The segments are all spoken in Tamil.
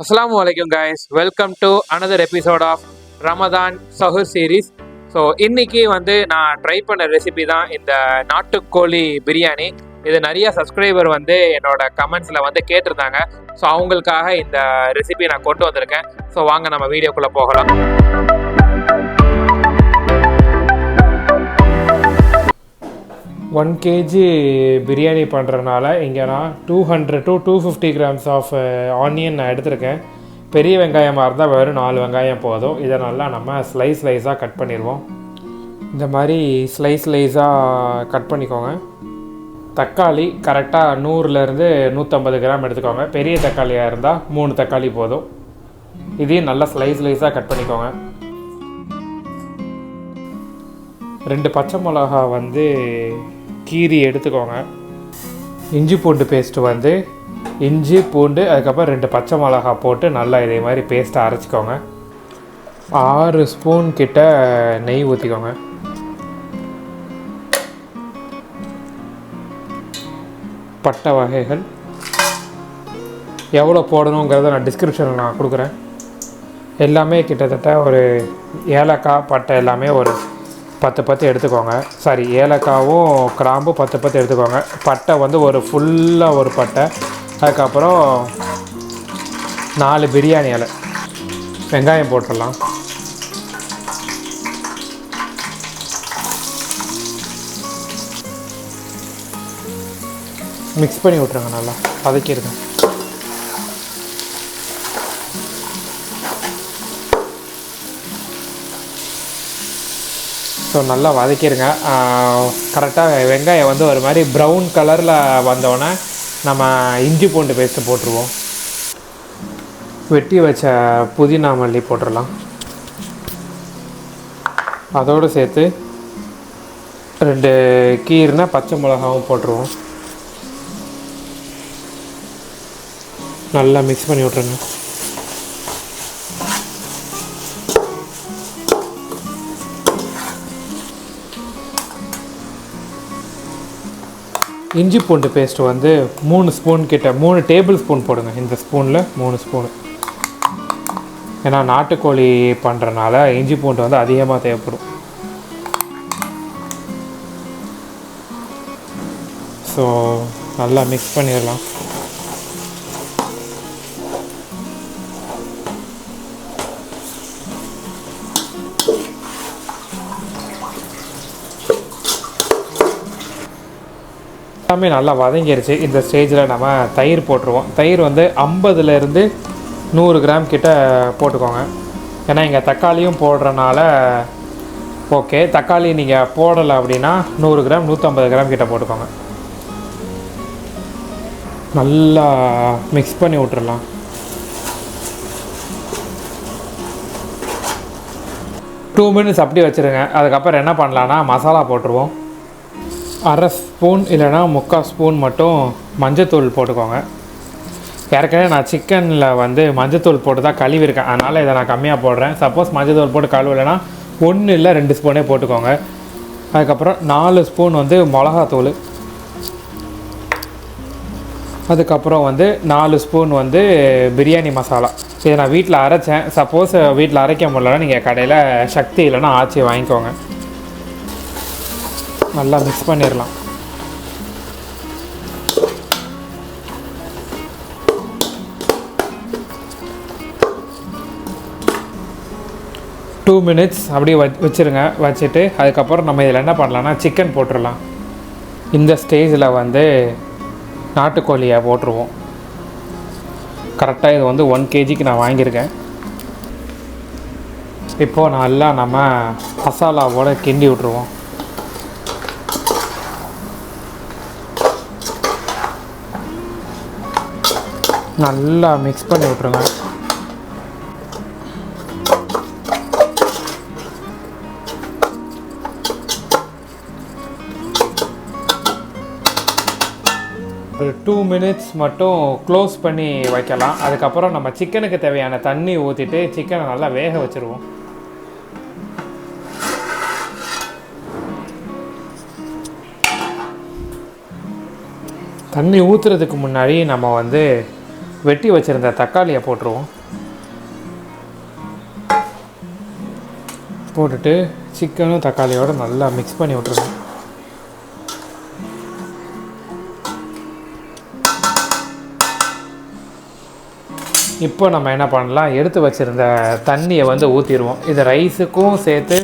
Assalamualaikum guys, welcome to another episode of Ramadhan Suhoor series. So இன்னைக்கு நான் ட்ரை பண்ண ரெசிபி தான் இந்த நாட்டு கோழி பிரியாணி. இது நிறைய சப்ஸ்கிரைபர் என்னோட கமெண்ட்ஸில் கேட்டிருந்தாங்க. ஸோ அவங்களுக்காக இந்த ரெசிபி நான் கொண்டு வந்திருக்கேன். ஸோ வாங்க நம்ம வீடியோக்குள்ளே போகலாம். 1 kg பிரியாணி பண்ணுறதுனால இங்கே நான் 200 to 250 grams ஆஃப் ஆனியன் நான் எடுத்திருக்கேன். பெரிய வெங்காயமாக இருந்தால் வெறும் 4 வெங்காயம் போதும். இதை நல்லா நம்ம ஸ்லைஸாக கட் பண்ணிடுவோம். இந்த மாதிரி ஸ்லைஸாக கட் பண்ணிக்கோங்க. தக்காளி கரெக்டாக 100லேருந்து 150 கிராம் எடுத்துக்கோங்க. பெரிய தக்காளியாக இருந்தால் 3 தக்காளி போதும். இதையும் நல்லா ஸ்லைஸாக கட் பண்ணிக்கோங்க. 2 பச்சை மிளகா கீரி எடுத்துக்கோங்க. இஞ்சி பூண்டு பேஸ்ட்டு இஞ்சி பூண்டு அதுக்கப்புறம் 2 பச்சை மிளகா போட்டு நல்லா இதே மாதிரி பேஸ்ட்டை அரைச்சிக்கோங்க. 6 ஸ்பூன் கிட்ட நெய் ஊற்றிக்கோங்க. பட்டை வகைகள் எவ்வளோ போடணுங்கிறத நான் டிஸ்கிரிப்ஷனில் நான் கொடுக்குறேன். எல்லாமே கிட்டத்தட்ட ஒரு ஏலக்காய் பட்டை எல்லாமே ஒரு 10 எடுத்துக்கோங்க. சாரி, ஏலக்காவும் கிராம்பு 10 எடுத்துக்கோங்க. பட்டை ஒரு ஃபுல்லாக ஒரு பட்டை, அதுக்கப்புறம் 4 பிரியாணி இலை. வெங்காயம் போட்டுடலாம். மிக்ஸ் பண்ணி விட்ருங்க, நல்லா வதக்கிடுங்க. ஸோ நல்லா வதக்கிடுங்க. கரெக்டாக வெங்காயம் ஒரு மாதிரி ப்ரௌன் கலரில் வந்தோடனே நம்ம இஞ்சி பூண்டு பேஸ்ட்டு போட்டுருவோம். வெட்டி வச்ச புதினா மல்லி போட்டுடலாம். அதோடு சேர்த்து 2 கீரைனா பச்சை மிளகாவும் போட்டுருவோம். நல்லா மிக்ஸ் பண்ணி விட்ருங்க. இஞ்சி பூண்டு பேஸ்ட்டு 3 ஸ்பூன் கிட்ட 3 டேபிள் ஸ்பூன் போடுங்க. இந்த ஸ்பூனில் 3 ஸ்பூனு. ஏன்னா நாட்டுக்கோழி பண்ணுறனால இஞ்சி பூண்டு அதிகமாக தேவைப்படும். ஸோ நல்லா மிக்ஸ் பண்ணிடலாம். எல்லாமே நல்லா வதங்கிருச்சு. இந்த ஸ்டேஜில் நம்ம தயிர் போட்டுருவோம். தயிர் 50லேருந்து 100 கிராம் கிட்ட போட்டுக்கோங்க. ஏன்னா இங்கே தக்காளியும் போடுறனால ஓகே. தக்காளி நீங்கள் போடலை அப்படின்னா 100 கிராம் 150 கிராம் கிட்ட போட்டுக்கோங்க. நல்லா மிக்ஸ் பண்ணி விட்டுறலாம். டூ மினிட்ஸ் அப்படி வச்சுருங்க. அதுக்கப்புறம் என்ன பண்ணலான்னா மசாலா போட்டுருவோம். 1/2 ஸ்பூன் இல்லைனா 3/4 ஸ்பூன் மட்டும் மஞ்சத்தூள் போட்டுக்கோங்க. ஏற்கனவே நான் சிக்கனில் மஞ்சத்தூள் போட்டு தான் கழுவிருக்கேன். அதனால் இதை நான் கம்மியாக போடுறேன். சப்போஸ் மஞ்சத்தூள் போட்டு கழுவலைன்னா 1 இல்லை 2 ஸ்பூனே போட்டுக்கோங்க. அதுக்கப்புறம் 4 ஸ்பூன் மிளகாத்தூள். அதுக்கப்புறம் 4 ஸ்பூன் பிரியாணி மசாலா. இதை நான் வீட்டில் அரைச்சேன். சப்போஸ் வீட்டில் அரைக்க முடியலன்னா நீங்கள் கடையில் சக்தி இல்லைன்னா ஆச்சி வாங்கிக்கோங்க. நல்லா மிக்ஸ் பண்ணிடலாம். டூ மினிட்ஸ் அப்படியே வச்சுருங்க. வச்சுட்டு அதுக்கப்புறம் நம்ம இதில் என்ன பண்ணலான்னா சிக்கன் போட்டுடலாம். இந்த ஸ்டேஜில் நாட்டுக்கோழியை போட்டுருவோம். கரெக்டாக இது 1 kgக்கு நான் வாங்கியிருக்கேன். இப்போது நல்லா நம்ம மசாலாவோட கிண்டி விட்ருவோம். நல்லா மிக்ஸ் பண்ணி விட்ருங்க. ஒரு 2 மினிட்ஸ் மட்டும் க்ளோஸ் பண்ணி வைக்கலாம். அதுக்கப்புறம் நம்ம சிக்கனுக்கு தேவையான தண்ணி ஊற்றிட்டு சிக்கனை நல்லா வேக வச்சுருவோம். தண்ணி ஊற்றுறதுக்கு முன்னாடி நம்ம வெட்டி வச்சுருந்த தக்காளியை போட்டுருவோம். போட்டுட்டு சிக்கனும் தக்காளியோடு நல்லா மிக்ஸ் பண்ணி விட்ருவோம். இப்போ நம்ம என்ன பண்ணலாம், எடுத்து வச்சுருந்த தண்ணியை வந்து ஊற்றிடுவோம். இது ரைஸுக்கும் சேர்த்து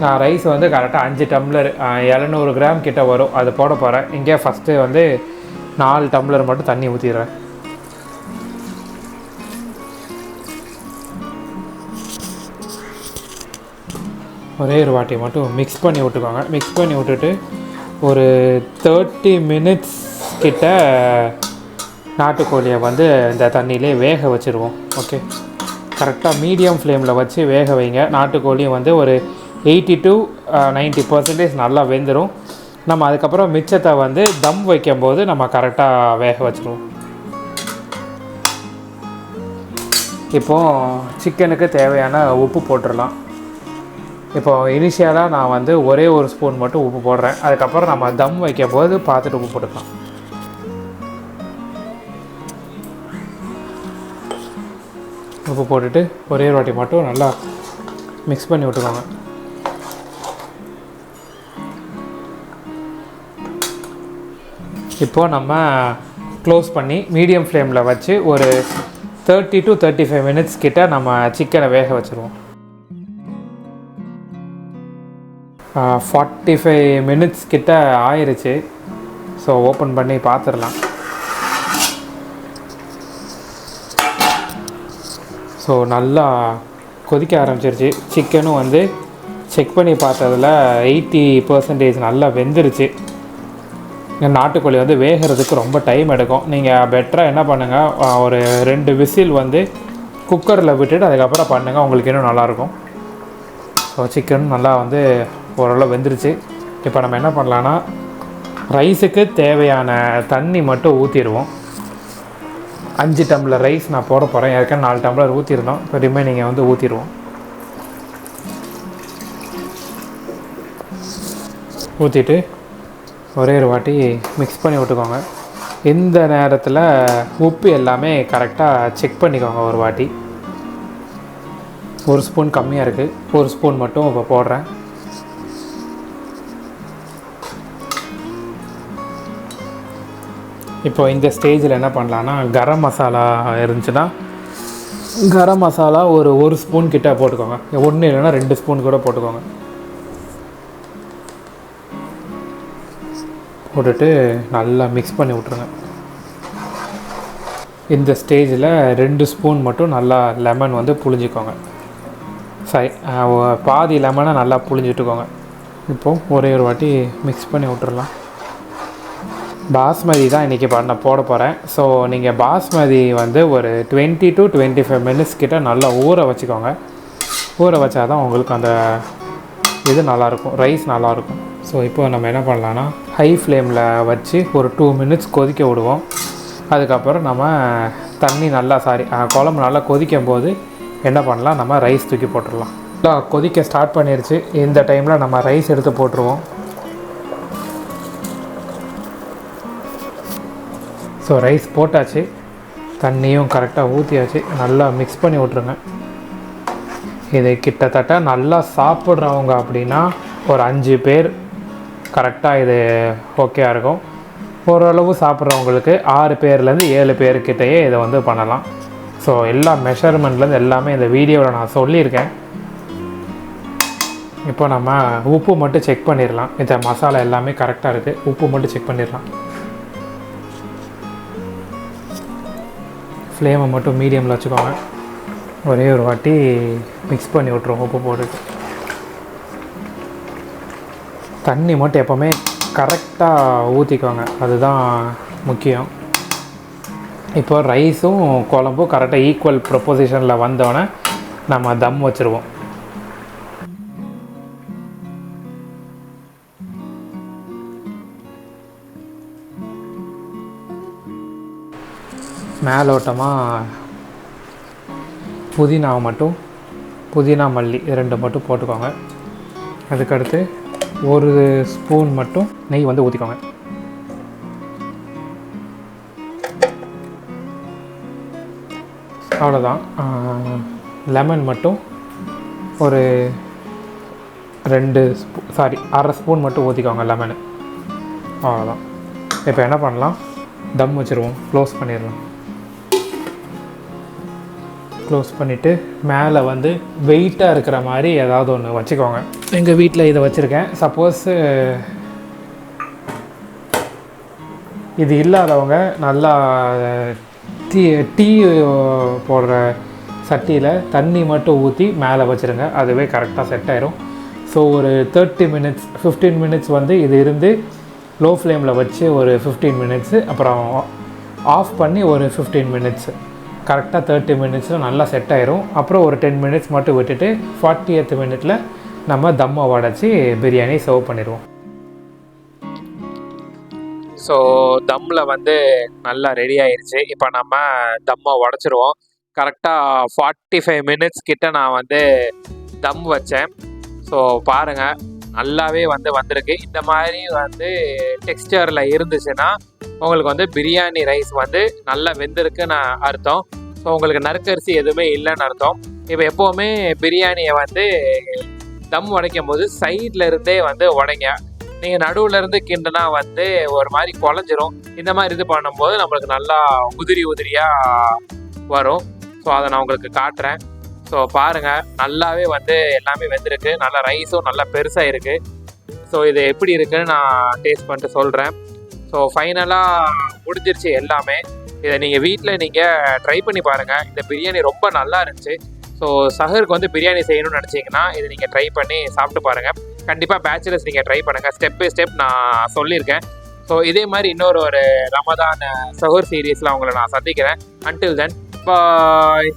நான் ரைஸ் வந்து கரெக்டாக 5 டம்ளர் 700 கிராம் கிட்ட வரும், அது போட போகிறேன். இங்கே ஃபஸ்ட்டு வந்து 4 டம்ளர் மட்டும் தண்ணி ஊற்றிடுறேன். ஒரே ஒரு வாட்டி மட்டும் மிக்ஸ் பண்ணி விட்டுக்கோங்க. மிக்ஸ் பண்ணி விட்டுட்டு ஒரு 30 மினிட்ஸ் கிட்ட நாட்டுக்கோழியை வந்து இந்த தண்ணியிலே வேக வச்சுருவோம். ஓகே, கரெக்டாக மீடியம் ஃப்ளேமில் வச்சு வேக வைங்க. நாட்டுக்கோழியும் வந்து ஒரு 80 to 90% நல்லா வெந்துடும். நம்ம அதுக்கப்புறம் மிச்சத்தை வந்து தம் வைக்கும்போது நம்ம கரெக்டாக வேக வச்சுருவோம். இப்போது சிக்கனுக்கு தேவையான உப்பு போட்டுடலாம். இப்போது இனிஷியலாக நான் வந்து ஒரே ஒரு ஸ்பூன் மட்டும் உப்பு போடுறேன். அதுக்கப்புறம் நம்ம தம் வைக்கும் போது பார்த்துட்டு உப்பு போட்டுக்கலாம். உப்பு போட்டுட்டு ஒரே ஒரு வாட்டி மட்டும் நல்லா மிக்ஸ் பண்ணி விட்டுக்கோங்க. இப்போது நம்ம க்ளோஸ் பண்ணி மீடியம் ஃப்ளேமில் வச்சு ஒரு 30 to 35 மினிட்ஸ் கிட்ட நம்ம சிக்கனை வேக வச்சுருவோம். 45 மினிட்ஸ் கிட்ட ஆயிடுச்சு. ஸோ ஓப்பன் பண்ணி பார்த்துடலாம். ஸோ நல்லா கொதிக்க ஆரம்பிச்சிருச்சு. சிக்கனும் வந்து செக் பண்ணி பார்த்ததில் 80% நல்லா வெந்துருச்சு. நாட்டுக்கோழி வந்து வேகிறதுக்கு ரொம்ப டைம் எடுக்கும். நீங்கள் பெட்டராக என்ன பண்ணுங்கள், ஒரு 2 விசில் வந்து குக்கரில் விட்டுட்டு அதுக்கப்புறம் பண்ணுங்கள், உங்களுக்கு இன்னும் நல்லாயிருக்கும். ஸோ சிக்கன் நல்லா வந்து ஓரளவு வெந்துருச்சு. இப்போ நம்ம என்ன பண்ணலான்னா, ரைஸுக்கு தேவையான தண்ணி மட்டும் ஊற்றிடுவோம். 5 டம்ளர் ரைஸ் நான் போட போகிறேன். ஏற்கனவே 4 டம்ளர் ஊற்றிருந்தோம். இப்போ ரிமைனிங்கை வந்து ஊற்றிடுவோம். ஊற்றிட்டு ஒரே ஒரு வாட்டி மிக்ஸ் பண்ணி விட்டுக்கோங்க. இந்த நேரத்தில் உப்பு எல்லாமே கரெக்டாக செக் பண்ணிக்கோங்க. ஒரு வாட்டி ஒரு ஸ்பூன் கம்மியாக இருக்குது, ஒரு ஸ்பூன் மட்டும் இப்போ போடுறேன். இப்போ இந்த ஸ்டேஜில் என்ன பண்ணலான்னா, கரம் மசாலா இருந்துச்சுன்னா கரம் மசாலா ஒரு ஸ்பூன் கிட்ட போட்டுக்கோங்க. 1 இல்லைன்னா 2 ஸ்பூன் கூட போட்டுக்கோங்க. போட்டுட்டு நல்லா மிக்ஸ் பண்ணி விட்ருங்க. இந்த ஸ்டேஜில் 2 ஸ்பூன் மட்டும் நல்லா லெமன் வந்து புழிஞ்சிக்கோங்க. சரி, பாதி லெமனை நல்லா புழிஞ்சிட்டுக்கோங்க. இப்போது ஒரே ஒரு வாட்டி மிக்ஸ் பண்ணி விட்டுறலாம். பாஸ்மதி தான் இன்றைக்கி போட போகிறேன். ஸோ நீங்கள் பாஸ்மதி வந்து ஒரு 20 to 25 மினிட்ஸ் கிட்ட நல்லா ஊற வச்சுக்கோங்க. ஊற வச்சா தான் உங்களுக்கு அந்த இது நல்லாயிருக்கும், ரைஸ் நல்லாயிருக்கும். ஸோ இப்போ நம்ம என்ன பண்ணலான்னா, ஹை ஃப்ளேமில் வச்சு ஒரு 2 மினிட்ஸ் கொதிக்க விடுவோம். அதுக்கப்புறம் நம்ம தண்ணி நல்லா குழம்பு நல்லா கொதிக்கும் போது என்ன பண்ணலாம், நம்ம ரைஸ் தூக்கி போட்டுடலாம். நல்லா கொதிக்க ஸ்டார்ட் பண்ணிடுச்சு. இந்த டைமில் நம்ம ரைஸ் எடுத்து போட்டுருவோம். ஸோ ரைஸ் போட்டாச்சு, தண்ணியும் கரெக்டாக ஊற்றியாச்சு. நல்லா மிக்ஸ் பண்ணி விட்ருங்க. இது கிட்டத்தட்ட நல்லா சாப்பிட்றவங்க அப்படின்னா ஒரு 5 பேர் கரெக்டாக இது ஓகேயாக இருக்கும். ஓரளவு சாப்பிட்றவங்களுக்கு 6 பேர்லேருந்து 7 பேர்கிட்டையே இதை வந்து பண்ணலாம். ஸோ எல்லா மெஷர்மெண்ட்லேருந்து எல்லாமே இந்த வீடியோவில் நான் சொல்லியிருக்கேன். இப்போ நம்ம உப்பு மட்டும் செக் பண்ணிடலாம். இந்த மசாலா எல்லாமே கரெக்டாக இருக்குது, உப்பு மட்டும் செக் பண்ணிடலாம். ஃப்ளேமை மட்டும் மீடியமில் வச்சுக்கோங்க. ஒரே ஒரு வாட்டி மிக்ஸ் பண்ணி விட்ருவோம் உப்பு போட்டுட்டு. தண்ணி மட்டும் எப்போவுமே கரெக்டாக ஊற்றிக்கோங்க, அதுதான் முக்கியம். இப்போ ரைஸும் குழம்பும் கரெக்டாக ஈக்குவல் ப்ரொப்போசிஷனில் வந்தோடனே நம்ம தம் வச்சுருவோம். மேலோட்டமாக புதினா மல்லி 2 மட்டும் போட்டுக்கோங்க. அதுக்கடுத்து ஒரு ஸ்பூன் மட்டும் நெய் வந்து ஊற்றிக்கோங்க. அவ்வளோதான். லெமன் மட்டும் ஒரு 1/2 ஸ்பூன் மட்டும் ஊற்றிக்கோங்க லெமனு. அவ்வளோதான். இப்போ என்ன பண்ணலாம், தம் வச்சுருவோம். க்ளோஸ் பண்ணிடலாம். க்ளோஸ் பண்ணிவிட்டு மேலே வந்து வெயிட்டாக இருக்கிற மாதிரி ஏதாவது ஒன்று வச்சுக்கோங்க. எங்கள் வீட்டில் இதை வச்சுருக்கேன். சப்போஸ் இது இல்லாதவங்க நல்லா டீ போடுற சட்டியில் தண்ணி மட்டும் ஊற்றி மேலே வச்சுருங்க. அதுவே கரெக்டாக செட் ஆயிரும். ஸோ ஒரு 30 மினிட்ஸ் 15 மினிட்ஸ் வந்து இது இருந்து லோ ஃப்ளேமில் வச்சு ஒரு 15 மினிட்ஸு, அப்புறம் ஆஃப் பண்ணி ஒரு 15 மினிட்ஸு, கரெக்டாக 30 மினிட்ஸில் நல்லா செட் ஆயிரும். அப்புறம் ஒரு 10 மினிட்ஸ் மட்டும் விட்டுட்டு 40th மினிட்டில் நம்ம தம்மை உடச்சி பிரியாணி சர்வ் பண்ணிடுவோம். ஸோ தம்மில் வந்து நல்லா ரெடி ஆயிடுச்சு. இப்போ நம்ம தம்மை உடச்சிருவோம். கரெக்டாக 45 மினிட்ஸ் கிட்ட நான் வந்து தம் வச்சேன். ஸோ பாருங்கள், நல்லாவே வந்து வந்திருக்கு. இந்த மாதிரி வந்து டெக்ஸ்டரில் இருந்துச்சுன்னா உங்களுக்கு வந்து பிரியாணி ரைஸ் வந்து நல்லா வெந்திருக்குன்னு அர்த்தம். ஸோ உங்களுக்கு நறுக்கரிசி எதுவுமே இல்லைன்னு அர்த்தம். இப்போ எப்போவுமே பிரியாணியை வந்து தம் உடைக்கும் போது சைடில் இருந்தே வந்து உடைங்க. நீங்கள் நடுவில் இருந்து கிண்டுனா வந்து ஒரு மாதிரி குழஞ்சிரும். இந்த மாதிரி இது பண்ணும்போது நம்மளுக்கு நல்லா உதிரியாக வரும். ஸோ அதை நான் உங்களுக்கு காட்டுறேன். ஸோ பாருங்கள், நல்லாவே வந்து எல்லாமே வெந்திருக்கு. நல்லா ரைஸும் நல்லா பெருசாக இருக்குது. ஸோ இது எப்படி இருக்குன்னு நான் டேஸ்ட் பண்ணிட்டு சொல்கிறேன். ஸோ ஃபைனலாக முடிஞ்சிருச்சு எல்லாமே. இதை நீங்கள் வீட்டில் நீங்கள் ட்ரை பண்ணி பாருங்கள். இந்த பிரியாணி ரொம்ப நல்லா இருந்துச்சு. ஸோ சஹருக்கு வந்து பிரியாணி செய்யணும்னு நினச்சிங்கன்னா இதை நீங்கள் ட்ரை பண்ணி சாப்பிட்டு பாருங்கள். கண்டிப்பாக பேச்சுலர்ஸ் நீங்கள் ட்ரை பண்ணுங்கள். ஸ்டெப் பை ஸ்டெப் நான் சொல்லியிருக்கேன். ஸோ இதே மாதிரி இன்னொரு ரமதான் சஹூர் சீரீஸில் உங்களை நான் சந்திக்கிறேன். அன்டில் தென் பாய்.